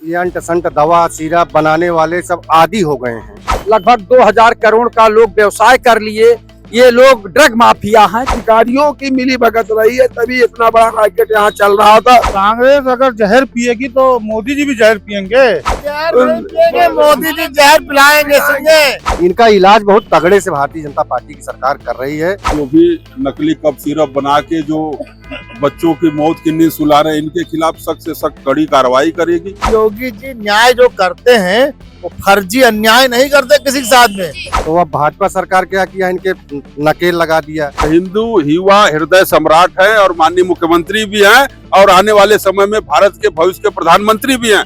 ये अंट संट दवा सिरप बनाने वाले सब आदी हो गए हैं। लगभग 2000 करोड़ का लोग व्यवसाय कर लिए। ये लोग ड्रग माफिया हैं। अधिकारियों की मिली भगत रही है, तभी इतना बड़ा रैकेट यहाँ चल रहा था। कांग्रेस अगर जहर पिएगी तो मोदी जी भी जहर पियेंगे। मोदी जी जहर पिलाएंगे। इनका इलाज बहुत तगड़े से भारतीय जनता पार्टी की सरकार कर रही है। जो भी नकली कफ सिरप बना के जो बच्चों की मौत की नींद सुला रहे हैं, इनके खिलाफ सख्त से सख्त कड़ी कार्रवाई करेगी। योगी जी न्याय जो करते हैं वो फर्जी अन्याय नहीं करते किसी के साथ में। तो अब भाजपा सरकार क्या किया, इनके नकेल लगा दिया। हिंदू युवा हृदय सम्राट है और माननीय मुख्यमंत्री भी हैं और आने वाले समय में भारत के भविष्य के प्रधानमंत्री भी हैं।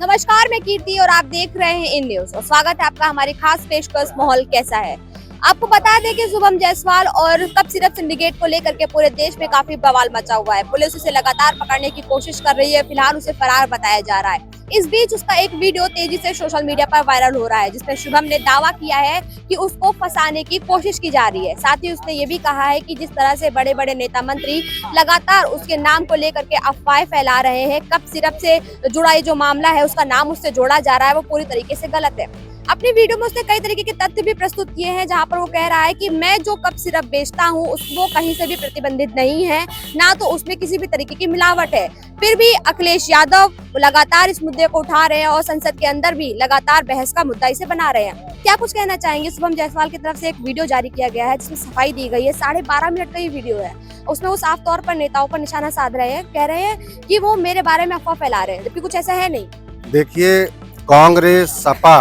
नमस्कार, मैं कीर्ति और आप देख रहे हैं इन न्यूज और स्वागत है आपका हमारी खास पेशकश माहौल कैसा है। आपको बता दें कि शुभम जायसवाल और कप सिरप सिंडिकेट को लेकर के पूरे देश में काफी बवाल मचा हुआ है। पुलिस उसे लगातार पकड़ने की कोशिश कर रही है। फिलहाल उसे फरार बताया जा रहा है। इस बीच उसका एक वीडियो तेजी से सोशल मीडिया पर वायरल हो रहा है, जिसमें शुभम ने दावा किया है कि उसको फंसाने की कोशिश की जा रही है। साथ ही उसने ये भी कहा है कि जिस तरह से बड़े बड़े नेता मंत्री लगातार उसके नाम को लेकर के अफवाहें फैला रहे हैं, कप सिरप से जुड़ा ये जो मामला है उसका नाम उससे जोड़ा जा रहा है, वो पूरी तरीके से गलत है। अपनी वीडियो में उसने कई तरीके के तथ्य भी प्रस्तुत किए हैं, जहां पर वो कह रहा है कि मैं जो कप सिरप बेचता हूं वो कहीं से भी प्रतिबंधित नहीं है, ना तो उसमें किसी भी तरीके की मिलावट है। फिर भी अखिलेश यादव लगातार इस मुद्दे को उठा रहे हैं और संसद के अंदर भी लगातार बहस का मुद्दा इसे बना रहे हैं। क्या कुछ कहना चाहेंगे? शुभम जायसवाल की तरफ से एक वीडियो जारी किया गया है जिसमें सफाई दी गई है। 12.5 मिनट का ये वीडियो है। उसमें वो साफ तौर पर नेताओं पर निशाना साध रहे हैं, कह रहे हैं कि वो मेरे बारे में अफवाह फैला रहे हैं, जबकि कुछ ऐसा है नहीं। देखिए, कांग्रेस, सपा,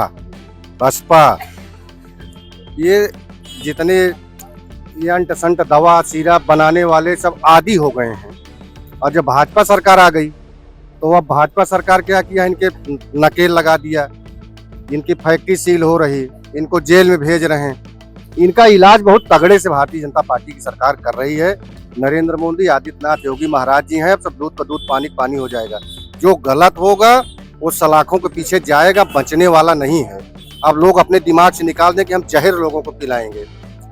बसपा, ये जितने ये अंट संट दवा सिरप बनाने वाले सब आदी हो गए हैं। और जब भाजपा सरकार आ गई तो अब भाजपा सरकार क्या किया, इनके नकेल लगा दिया, इनकी फैक्ट्री सील हो रही, इनको जेल में भेज रहे हैं। इनका इलाज बहुत तगड़े से भारतीय जनता पार्टी की सरकार कर रही है। नरेंद्र मोदी, आदित्यनाथ, योगी महाराज जी हैं। अब सब दूध का दूध पानी का पानी हो जाएगा। जो गलत होगा वो सलाखों के पीछे जाएगा, बचने वाला नहीं है। अब लोग अपने दिमाग से निकाल दें कि हम जहर लोगों को पिलाएंगे।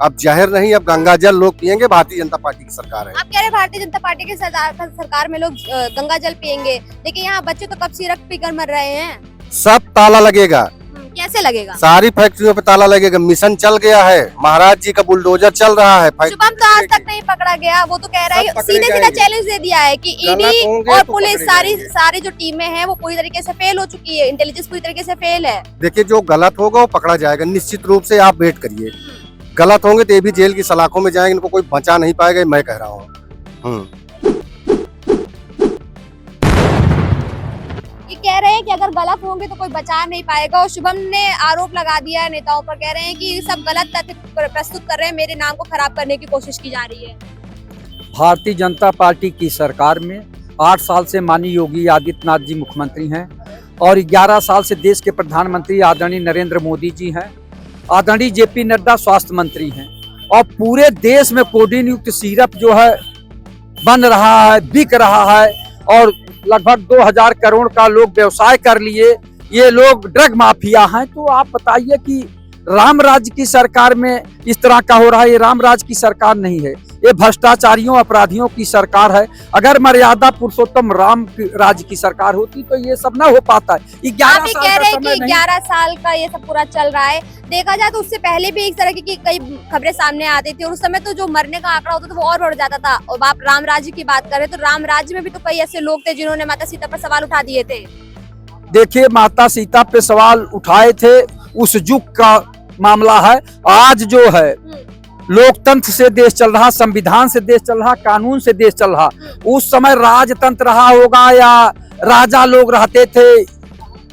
अब जहर नहीं, अब गंगा जल लोग पिएंगे। भारतीय जनता पार्टी की सरकार है। आप कह रहे हैं भारतीय जनता पार्टी की सरकार में लोग गंगा जल पिएंगे, लेकिन यहाँ बच्चे तो कप सिरप पीकर मर रहे हैं। सब ताला लगेगा। कैसे लगेगा? सारी फैक्ट्रियों पे ताला लगेगा। मिशन चल गया है, महाराज जी का बुलडोजर चल रहा है। शुभम तो आज तक नहीं पकड़ा गया। वो तो कह रहा है, सीधे सीधा चैलेंज दे दिया है कि ईडी और पुलिस सारी जो टीमें हैं वो पूरी तरीके से फेल हो चुकी है। इंटेलिजेंस पूरी तरीके से फेल है। देखिए, जो गलत होगा वो पकड़ा जाएगा निश्चित रूप से। आप वेट करिए। गलत होंगे तो ये भी जेल की सलाखों में जाएंगे, इनको कोई बचा नहीं पाएगा, मैं कह रहा हूँ। ये कह रहे हैं कि अगर गलत होंगे तो कोई बचा नहीं पाएगा। और शुभम ने आरोप लगा दिया है नेताओं पर, कह रहे हैं कि सब गलत तथ्य प्रस्तुत कर रहे हैं, मेरे नाम को खराब करने की कोशिश की जा रही है। भारतीय जनता पार्टी की सरकार में 8 साल से माननीय योगी आदित्यनाथ जी मुख्यमंत्री हैं और 11 साल से देश के प्रधानमंत्री आदरणीय नरेंद्र मोदी जी हैं। आदरणीय जेपी नड्डा स्वास्थ्य मंत्री हैं और पूरे देश में कोडीन युक्त सिरप जो है बन रहा है, बिक रहा है और लगभग 2000 करोड़ का लोग व्यवसाय कर लिए। ये लोग ड्रग माफिया हैं। तो आप बताइए कि राम राज्य की सरकार में इस तरह का हो रहा है। ये राम राज्य की सरकार नहीं है, ये भ्रष्टाचारियों अपराधियों की सरकार है। अगर मर्यादा पुरुषोत्तम राम राज्य की सरकार होती तो ये सब ना हो पाता है। 11 साल कह रहे हैं कि 11 साल का ये सब पूरा चल रहा है। देखा जाए तो उससे पहले भी एक तरह की कई खबरें सामने आती थी और उस समय तो जो मरने का आंकड़ा होता था वो और बढ़ जाता था। और आप राम राज्य की बात करें तो राम राज्य में भी तो कई ऐसे लोग थे जिन्होंने माता सीता पर सवाल उठा दिए थे। देखिए, माता सीता पे सवाल उठाए थे, उस युग का मामला है। आज जो है लोकतंत्र से देश चल रहा, संविधान से देश चल रहा, कानून से देश चल रहा। उस समय राजतंत्र रहा होगा या राजा लोग रहते थे,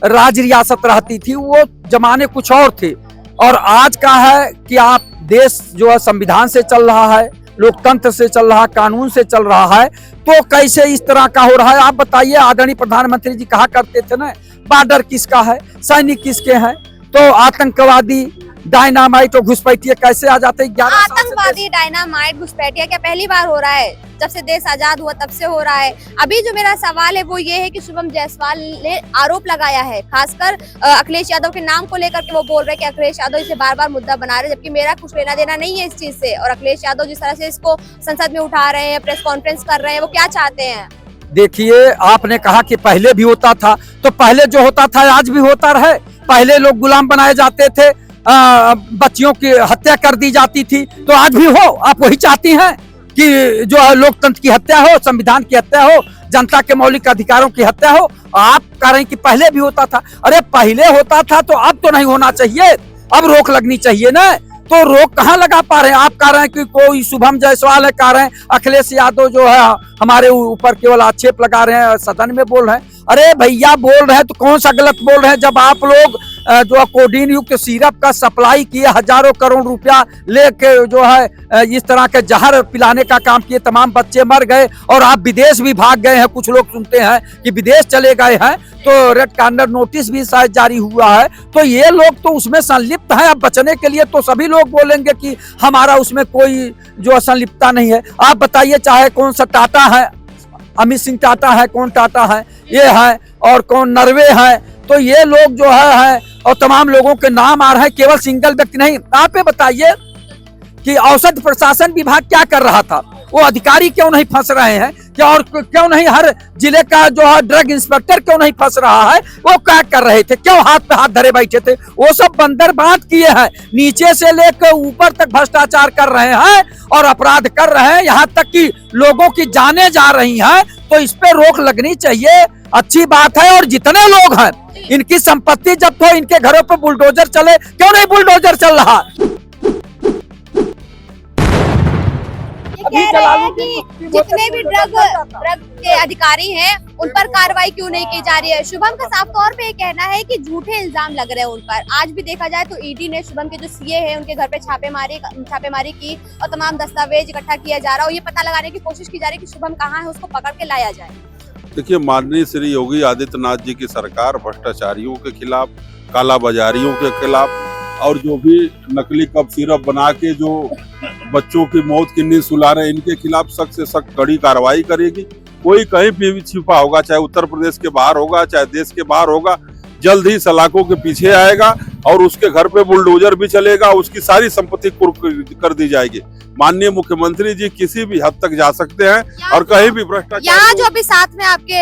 राज रियासत रहती थी, वो जमाने कुछ और थे। और आज का है कि आप देश जो है संविधान से चल रहा है, लोकतंत्र से चल रहा, कानून से चल रहा है, तो कैसे इस तरह का हो रहा है? आप बताइए। आदरणीय प्रधानमंत्री जी कहा करते थे ना, बॉर्डर किसका है, सैनिक किसके हैं, तो आतंकवादी, डायनामाइट और घुसपैठिया कैसे आ जाते हैं? आतंकवादी, डायनामाइट, घुसपैठिया क्या पहली बार हो रहा है? जब से देश आजाद हुआ तब से हो रहा है। अभी जो मेरा सवाल है वो ये है कि शुभम जायसवाल ने आरोप लगाया है, खासकर अखिलेश यादव के नाम को लेकर के वो बोल रहे हैं कि अखिलेश यादव इसे बार बार मुद्दा बना रहे हैं, जबकि मेरा कुछ लेना देना नहीं है इस चीज से। और अखिलेश यादव जिस तरह से इसको संसद में उठा रहे हैं, प्रेस कॉन्फ्रेंस कर रहे हैं, वो क्या चाहते हैं? देखिए, आपने कहा कि पहले भी होता था, तो पहले जो होता था आज भी होता रहे। पहले लोग गुलाम बनाए जाते थे, बच्चियों की हत्या कर दी जाती थी, तो आज भी हो। आप वही चाहती हैं कि जो है लोकतंत्र की हत्या हो, संविधान की हत्या हो, जनता के मौलिक अधिकारों की हत्या हो। आप कह रहे हैं कि पहले भी होता था। अरे पहले होता था तो अब तो नहीं होना चाहिए, अब रोक लगनी चाहिए ना। तो रोक कहाँ लगा पा रहे हैं? आप कह रहे हैं कि कोई शुभम जायसवाल है, कह रहे हैं अखिलेश यादव जो है हमारे ऊपर केवल आक्षेप लगा रहे हैं, सदन में बोल रहे हैं। अरे भैया बोल रहे हैं तो कौन सा गलत बोल रहे हैं? जब आप लोग जो कोडीन युक्त सिरप का सप्लाई किए, हजारों करोड़ रुपया लेके जो है इस तरह के जहर पिलाने का काम किए, तमाम बच्चे मर गए और आप विदेश भी भाग गए हैं। कुछ लोग सुनते हैं कि विदेश चले गए हैं, तो रेड कॉर्नर नोटिस भी शायद जारी हुआ है। तो ये लोग तो उसमें संलिप्त हैं। अब बचने के लिए तो सभी लोग बोलेंगे कि हमारा उसमें कोई जो संलिप्तता नहीं है। आप बताइए, चाहे कौन सा टाटा है, अमित सिंह टाटा है, कौन टाटा है, ये है, और कौन नरवे है, तो ये लोग जो है और तमाम लोगों के नाम आ रहे हैं, केवल सिंगल व्यक्ति नहीं। आप ये बताइए कि औषध प्रशासन विभाग क्या कर रहा था? वो अधिकारी क्यों नहीं फंस रहे हैं? क्या और क्यों नहीं हर जिले का जो है ड्रग इंस्पेक्टर क्यों नहीं फंस रहा है? वो क्या कर रहे थे? क्यों हाथ पे हाथ धरे बैठे थे? वो सब बंदर बात किए हैं, नीचे से लेकर ऊपर तक भ्रष्टाचार कर रहे हैं और अपराध कर रहे हैं, यहाँ तक कि लोगों की जानें जा रही हैं। तो इस पे रोक लगनी चाहिए, अच्छी बात है। और जितने लोग हैं इनकी संपत्ति जब्त हो, इनके घरों पर बुलडोजर चले, क्यों नहीं बुलडोजर चल रहा? कह रहे हैं कि जितने भी ड्रग के अधिकारी हैं उन पर कार्रवाई क्यों नहीं की जा रही है। शुभम का साफ तौर पे ये कहना है कि झूठे इल्जाम लग रहे हैं उन पर। आज भी देखा जाए तो ईडी ने शुभम के जो सीए हैं उनके घर पे छापेमारी की और तमाम दस्तावेज इकट्ठा किया जा रहा है और ये पता लगाने की कोशिश की जा रही है कि शुभम कहाँ है, उसको पकड़ के लाया जाए। देखिए, माननीय श्री योगी आदित्यनाथ जी की सरकार भ्रष्टाचारियों के खिलाफ, कालाबाजारियों के खिलाफ और जो भी नकली कप सिरप बना के जो बच्चों की मौत की नींद सुला रहे हैं, इनके खिलाफ सख्त से सख्त कड़ी कार्रवाई करेगी। कोई कहीं भी छिपा होगा, चाहे उत्तर प्रदेश के बाहर होगा, चाहे देश के बाहर होगा, जल्द ही सलाखों के पीछे आएगा और उसके घर पे बुलडोजर भी चलेगा, उसकी सारी संपत्ति कुर्क कर दी जाएगी। माननीय मुख्यमंत्री जी किसी भी हद तक जा सकते हैं और कहीं भी भ्रष्टाचार। यहाँ जो अभी साथ में आपके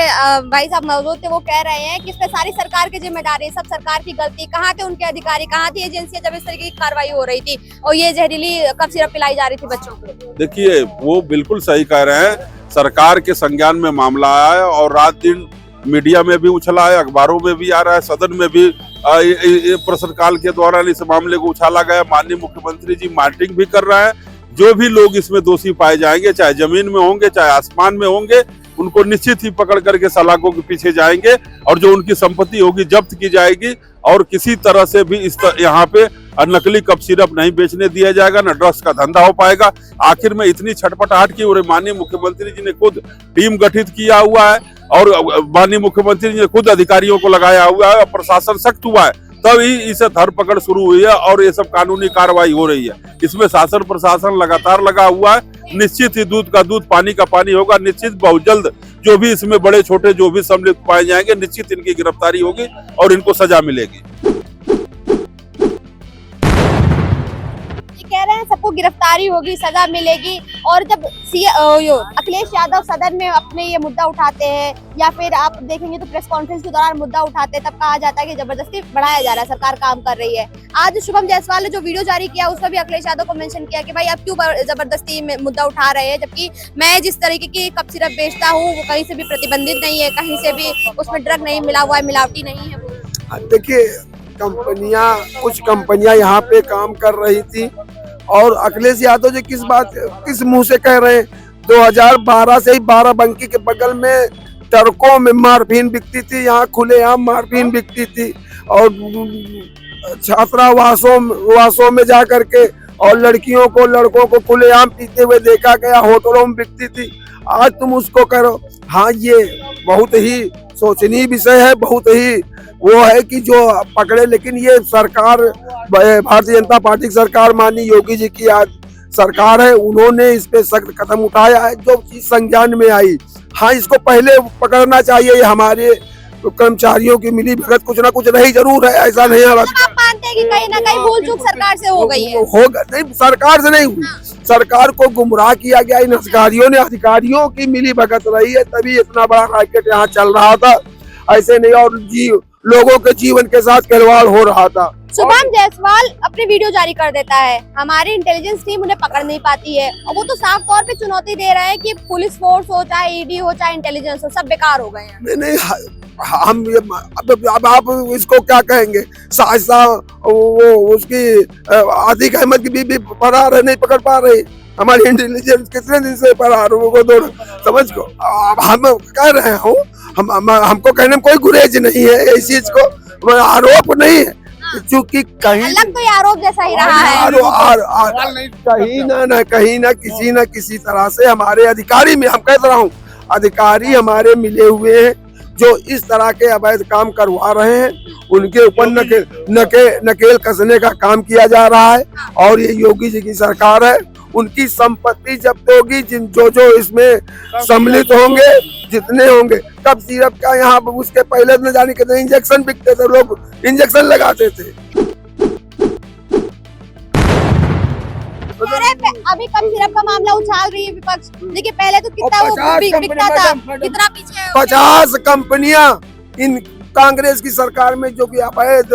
भाई साहब मौजूद थे वो कह रहे हैं कि इसमें सारी सरकार की जिम्मेदारी, सब सरकार की गलती। कहाँ थे उनके अधिकारी, कहाँ थी एजेंसियां जब इस तरीके की कार्रवाई हो रही थी और ये जहरीली कफ सिरप पिलाई जा रही थी बच्चों को? देखिए, वो बिल्कुल सही कह रहे हैं। सरकार के संज्ञान में मामला आया है और रात दिन मीडिया में भी उछला है, अखबारों में भी आ रहा है, सदन में भी प्रश्नकाल के दौरान इस मामले को उछाला गया। माननीय मुख्यमंत्री जी मॉनिटरिंग भी कर रहे हैं। जो भी लोग इसमें दोषी पाए जाएंगे, चाहे जमीन में होंगे चाहे आसमान में होंगे, उनको निश्चित ही पकड़ करके सलाखों के पीछे जाएंगे और जो उनकी संपत्ति होगी जब्त की जाएगी और किसी तरह से भी यहाँ पे नकली कप सिरप नहीं बेचने दिया जाएगा, न ड्रग्स का धंधा हो पाएगा। आखिर में इतनी छटपटाहट की और माननीय मुख्यमंत्री जी ने खुद टीम गठित किया हुआ है और माननीय मुख्यमंत्री जी ने खुद अधिकारियों को लगाया हुआ है और प्रशासन सख्त हुआ है, तभी इसे धरपकड़ शुरू हुई है और ये सब कानूनी कार्रवाई हो रही है। इसमें शासन प्रशासन लगातार लगा हुआ है। निश्चित ही दूध का दूध पानी का पानी होगा। निश्चित बहुत जल्द जो भी इसमें बड़े छोटे जो भी सम्मिलित पाए जाएंगे, निश्चित इनकी गिरफ्तारी होगी और इनको सजा मिलेगी। कह रहे हैं सबको गिरफ्तारी होगी, सजा मिलेगी। और जब अखिलेश यादव सदन में अपने ये मुद्दा उठाते हैं या फिर आप देखेंगे तो प्रेस कॉन्फ्रेंस के दौरान मुद्दा उठाते हैं, तब कहा जाता है कि जबरदस्ती बढ़ाया जा रहा है, सरकार काम कर रही है। आज शुभम जायसवाल ने जो वीडियो जारी किया उसमें भी अखिलेश यादव को मेंशन किया कि भाई आप क्यों जबरदस्ती मुद्दा उठा रहे हैं, जबकि मैं जिस तरीके की कप सिरप बेचता हूँ वो कहीं से भी प्रतिबंधित नहीं है, कहीं से भी उसमें ड्रग नहीं मिला हुआ है, मिलावटी नहीं है। देखिए, कुछ कंपनियां यहाँ पे काम कर रही थी और अखिलेश यादव जी किस मुंह से कह रहे हैं? 2012 से ही बाराबंकी के बगल में ट्रकों में मारपीन बिकती थी, यहाँ खुलेआम मारपीन बिकती थी और छात्रावासों में जा करके और लड़कियों को लड़कों को खुलेआम पीते हुए देखा गया, होटलों में बिकती थी। आज तुम उसको करो। हाँ, ये बहुत ही सोचनीय विषय है, बहुत ही वो है कि जो पकड़े, लेकिन ये सरकार, भारतीय जनता पार्टी की सरकार, माननीय योगी जी की आज सरकार है, उन्होंने इस पे सख्त कदम उठाया है जो चीज संज्ञान में आई। हाँ, इसको पहले पकड़ना चाहिए। ये हमारे कर्मचारियों की मिली भगत कुछ ना कुछ रही जरूर है, ऐसा नहीं है। आप मानते हैं कि कहीं ना कहीं भूल चूक सरकार से हो गई है? होगा नहीं, सरकार से नहीं हुई, सरकार को गुमराह किया गया। इन अधिकारियों की मिली भगत रही है, तभी इतना बड़ा रैकेट यहाँ चल रहा था। ऐसे नहीं, और लोगों के जीवन के साथ खिलवाड़ हो रहा था। शुभम जायसवाल अपनी वीडियो जारी कर देता है, हमारी इंटेलिजेंस टीम उन्हें पकड़ नहीं पाती है, और वो तो साफ तौर पे चुनौती दे रहे हैं कि पुलिस फोर्स हो, चाहे ईडी हो, चाहे इंटेलिजेंस हो, सब बेकार हो गए हैं। नहीं, हम अब आप इसको क्या कहेंगे? साजिशा वो उसकी आतिक अहमद की बीबी फरार है, नहीं पकड़ पा रही। हमारी इंटेलिजेंस कितने दिन से फरार वो दो समझ को। अब हम कह रहे हो, हमको कहने में कोई गुरेज नहीं है, इस चीज को आरोप नहीं है, क्योंकि कहीं अलग तो ये आरोप जैसा ही रहा है। कहीं ना किसी तरह से हमारे अधिकारी में, हम कह रहा हूँ, अधिकारी हमारे मिले हुए हैं जो इस तरह के अवैध काम करवा रहे हैं, उनके ऊपर नकेल कसने का काम किया जा रहा है। और ये योगी जी की सरकार है, उनकी संपत्ति जब्त होगी, जो इसमें सम्मिलित होंगे, जितने होंगे। कब सिरप का यहाँ उसके पहले न जाने कितने इंजेक्शन बिकते थे, लोग इंजेक्शन लगाते थे। अभी कब सिरप का मामला उछाल रही है विपक्ष, देखिए पहले तो कितना वो बिकता था, कितना पीछे 50 कंपनियां इन कांग्रेस की सरकार में जो कि अवैध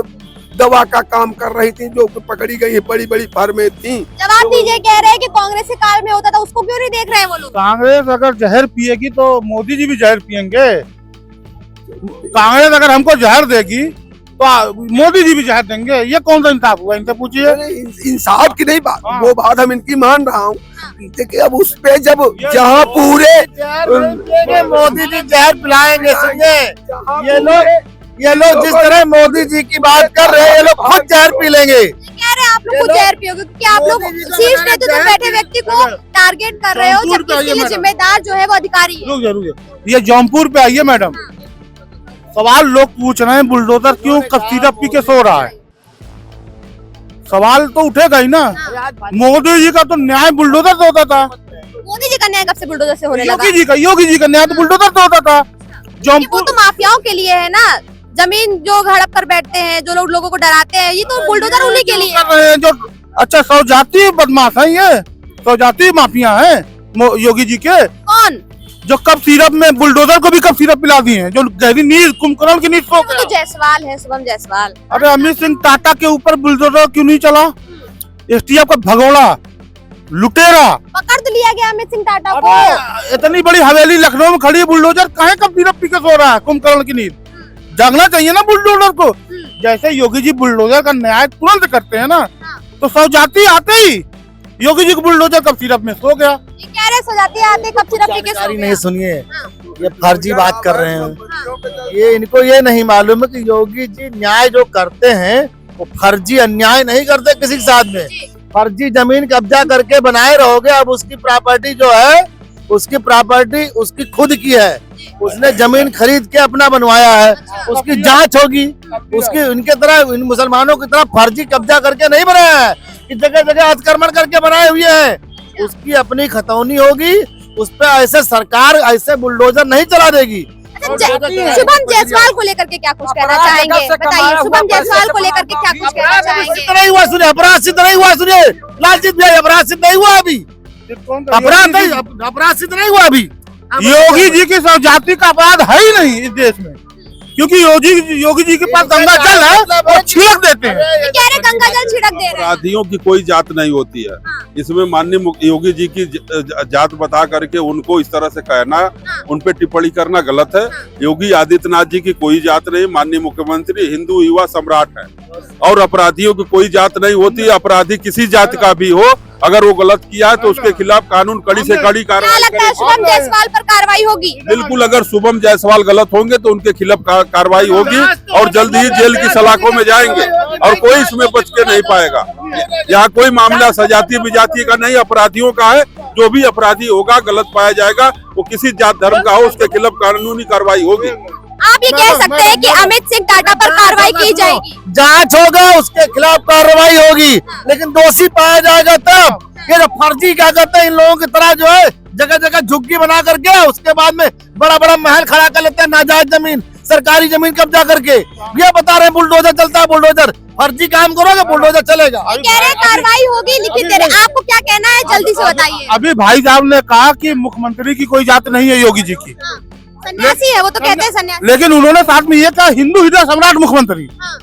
दवा का काम कर रही थी, जो पकड़ी गई बड़ी बड़ी फर्में थी। जवाब दीजिए, कह रहे हैं कि कांग्रेस के काल में होता था, उसको क्यों नहीं देख रहे हैं वो लोग? कांग्रेस अगर जहर पिएगी तो मोदी जी भी जहर पियेंगे। कांग्रेस अगर हमको जहर देगी तो मोदी जी भी जहर देंगे। ये कौन सा इंसाफ हुआ? इनसे पूछिए। इंसाफ की नहीं बात, वो बात हम इनकी मान रहा हूँ। देखिए अब उस पे जब जहाँ पूरे मोदी जी जहर पिलाएंगे, सुनिए, ये लोग जिस तरह मोदी जी की बात कर रहे हैं, ये लोग खुद जहर पी लेंगे। कह रहे हैं आप लोग को जहर पियोगे, क्योंकि आप लोग शीर्ष नेतृत्व में बैठे व्यक्ति को टारगेट कर रहे हो, जबकि इसके लिए जिम्मेदार जो है वो अधिकारी है। ये जौनपुर पे आइए मैडम, सवाल लोग पूछ रहे हैं बुलडोजर क्यों सिरप पी के सो रहा है। सवाल तो उठेगा ही ना। मोदी जी का तो न्याय बुलडोजर से होता था। मोदी जी का न्याय कब से बुलडोजर से होने लगा? योगी जी का न्याय तो बुलडोजर से होता था। वो तो माफियाओं के लिए है ना, जमीन जो हड़प कर बैठते हैं, जो लोग लोगों को डराते हैं, ये तो बुलडोजर उन्हीं के लिए कर रहे हैं। जो अच्छा सौजाती बदमाश है, ये सौजाती माफिया है योगी जी के। कौन? जो कब सिरप में बुलडोजर को भी कब सिरप पिला दिए हैं, जो गहरी नींद कुंभकर्ण की नींद सो गया। तो जायसवाल है, शुभम जायसवाल। अरे अमित सिंह टाटा के ऊपर बुलडोजर क्यों नहीं चला? एसटीएफ का भगोड़ा लुटेरा पकड़ तो लिया गया अमित सिंह टाटा को। इतनी बड़ी हवेली लखनऊ में खड़ी है, बुलडोजर कहाँ कब सिरप पी के सो रहा है कुंभकर्ण की नींद? जागना चाहिए ना बुलडोजर को। जैसे योगी जी बुलडोजर का न्याय तुरंत करते हैं ना, तो सौजाती आते ही योगी जी को बुलडोजर कब सिरप में सो गया। ये कह रहे सौजाती आते कब सिरप पी के सो गया। नहीं सुनिए, ये फर्जी बात कर रहे हैं। ये इनको ये नहीं मालूम है कि योगी जी न्याय जो करते हैं वो फर्जी अन्याय नहीं करते किसी के साथ में। फर्जी जमीन कब्जा करके बनाए रहोगे, अब उसकी प्रॉपर्टी जो है, उसकी प्रॉपर्टी उसकी खुद की है, उसने जमीन खरीद के अपना बनवाया है, उसकी जांच होगी। उसकी इनके तरह, इन मुसलमानों की तरह फर्जी कब्जा करके नहीं बनाया है कि जगह जगह अतिक्रमण करके बनाए हुए हैं। उसकी अपनी खतौनी होगी, उस पर ऐसे सरकार ऐसे बुलडोजर नहीं चला देगी। शुभम जायसवाल को लेकर के क्या कुछ कहना चाहेंगे, बताइए। शुभम जायसवाल को लेकर के क्या कुछ कहना चाहेंगे? सिद्ध नहीं हुआ, सुनिए, अपराध सिद्ध नहीं हुआ, सुनिए लालजीत भाई, अपराध सिद्ध नहीं हुआ अभी, अपराध सिद्ध नहीं हुआ अभी। योगी जी की सौजाती का अपराध है ही नहीं इस देश में, क्योंकि योगी जी के पास गंगा जल है और छिड़क देते हैं। कह रहे गंगा जल छिड़क दे रहे हैं। अपराधियों की कोई जात नहीं होती है। इसमें माननीय योगी जी की जात बता करके उनको इस तरह से कहना, उन पे टिप्पणी करना गलत है। योगी आदित्यनाथ जी की कोई जात नहीं, माननीय मुख्यमंत्री हिंदू युवा सम्राट है, और अपराधियों की कोई जात नहीं होती। अपराधी किसी जात का भी हो, अगर वो गलत किया है तो उसके खिलाफ कानून कड़ी से कड़ी कार्रवाई। लगता है शुभम जायसवाल पर कार्रवाई होगी? बिल्कुल, अगर शुभम जायसवाल गलत होंगे तो उनके खिलाफ कार्रवाई होगी और जल्द ही जेल की सलाखों में जाएंगे और कोई इसमें बच के नहीं पाएगा। यहाँ कोई मामला सजाती विजाती का नहीं, अपराधियों का है। जो भी अपराधी होगा, गलत पाया जाएगा, वो किसी जात धर्म का हो, उसके खिलाफ कानूनी कार्रवाई होगी। आप ये कह सकते हैं कि अमित सिंह टाटा पर कार्रवाई की जाएगी? जांच होगा, उसके खिलाफ कार्रवाई होगी, लेकिन दोषी पाया जाएगा तब। ये जो फर्जी क्या करते हैं, इन लोगों की तरह जो है जगह जगह झुग्गी बना करके उसके बाद में बड़ा बड़ा महल खड़ा कर लेते हैं, नाजायज जमीन। सरकारी जमीन कब्जा करके। ये बता रहे हैं बुलडोजर चलता है, बुलडोजर फर्जी काम करोगे बुलडोजर चलेगा। कह रहे कार्रवाई होगी, लिखित दे रहे, आपको क्या कहना है, जल्दी से बताइए। अभी भाई साहब ने कहा कि मुख्यमंत्री की कोई जात नहीं है योगी जी की, हाँ, सन्यासी है वो तो कहते हैं सन्यासी। लेकिन उन्होंने साथ में ये कहा हिंदू हृदय सम्राट मुख्यमंत्री। हाँ।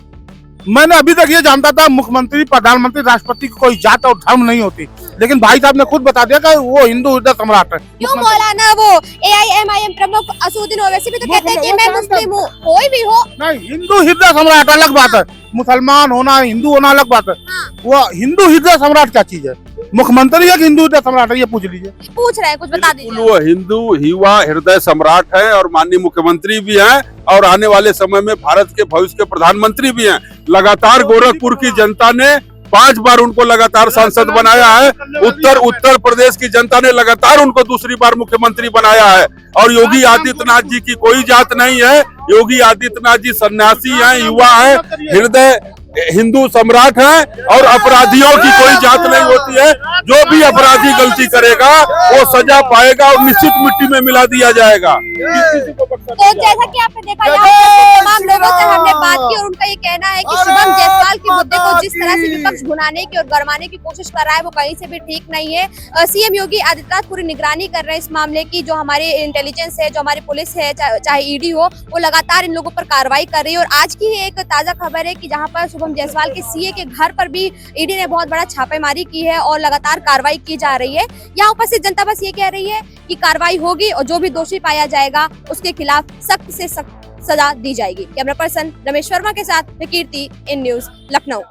मैंने अभी तक ये जानता था मुख्यमंत्री, प्रधानमंत्री, राष्ट्रपति की कोई जात और धर्म नहीं होती, लेकिन भाई साहब ने खुद बता दिया कि वो हिंदू हृदय सम्राट है। क्यों मौलाना वो AIMIM प्रमुख असदुद्दीन ओवैसी भी तो कहते हैं कि मैं मुस्लिम हूँ, कोई भी हो। नहीं, हिंदू हृदय सम्राट अलग बात है, मुसलमान होना हिंदू होना अलग बात है। हाँ। वो हिंदू हृदय सम्राट क्या चीज है? मुख्यमंत्री है कि हिंदू हृदय सम्राट है, ये पूछ लीजिए। पूछ रहे हैं, कुछ बता बिल्कुल दीजिए। वो हिंदू युवा हृदय सम्राट है और माननीय मुख्यमंत्री भी हैं और आने वाले समय में भारत के भविष्य के प्रधानमंत्री भी हैं। लगातार गोरखपुर की जनता ने 5 बार उनको लगातार सांसद बनाया है। उत्तर प्रदेश की जनता ने लगातार उनको दूसरी बार मुख्यमंत्री बनाया है। और योगी आदित्यनाथ जी की कोई जात नहीं है। योगी आदित्यनाथ जी सन्यासी हैं, युवा हैं, हृदय हिंदू सम्राट है और अपराधियों की कोई जात नहीं होती है। जो भी अपराधी गलती करेगा वो सजा पाएगा और निश्चित मिट्टी में मिला दिया जाएगा। तो जैसा कि आपने देखा यहाँ पर तमाम लोगों से हमने बात की और उनका ये कहना है कि शुभम जायसवाल के मुद्दे को जिस तरह से विपक्ष भुनाने की और गरमाने की कोशिश कर रहा है वो कहीं से भी ठीक नहीं है। CM योगी आदित्यनाथ पूरी निगरानी कर रहे हैं इस मामले की। जो हमारे इंटेलिजेंस है, जो हमारी पुलिस है, चाहे ED हो, वो लगातार इन लोगों पर कार्रवाई कर रही है। और आज की एक ताजा खबर है कि जहाँ पर शुभम जायसवाल के CA के घर पर भी ED ने बहुत बड़ा छापेमारी की है और लगातार कार्रवाई की जा रही है। यहाँ उपस्थित जनता बस ये कह रही है कि कार्रवाई होगी और जो भी दोषी पाया जाएगा उसके खिलाफ सख्त से सख्त सजा दी जाएगी। कैमरा पर्सन रमेश वर्मा के साथ मैं कीर्ति, इन न्यूज लखनऊ।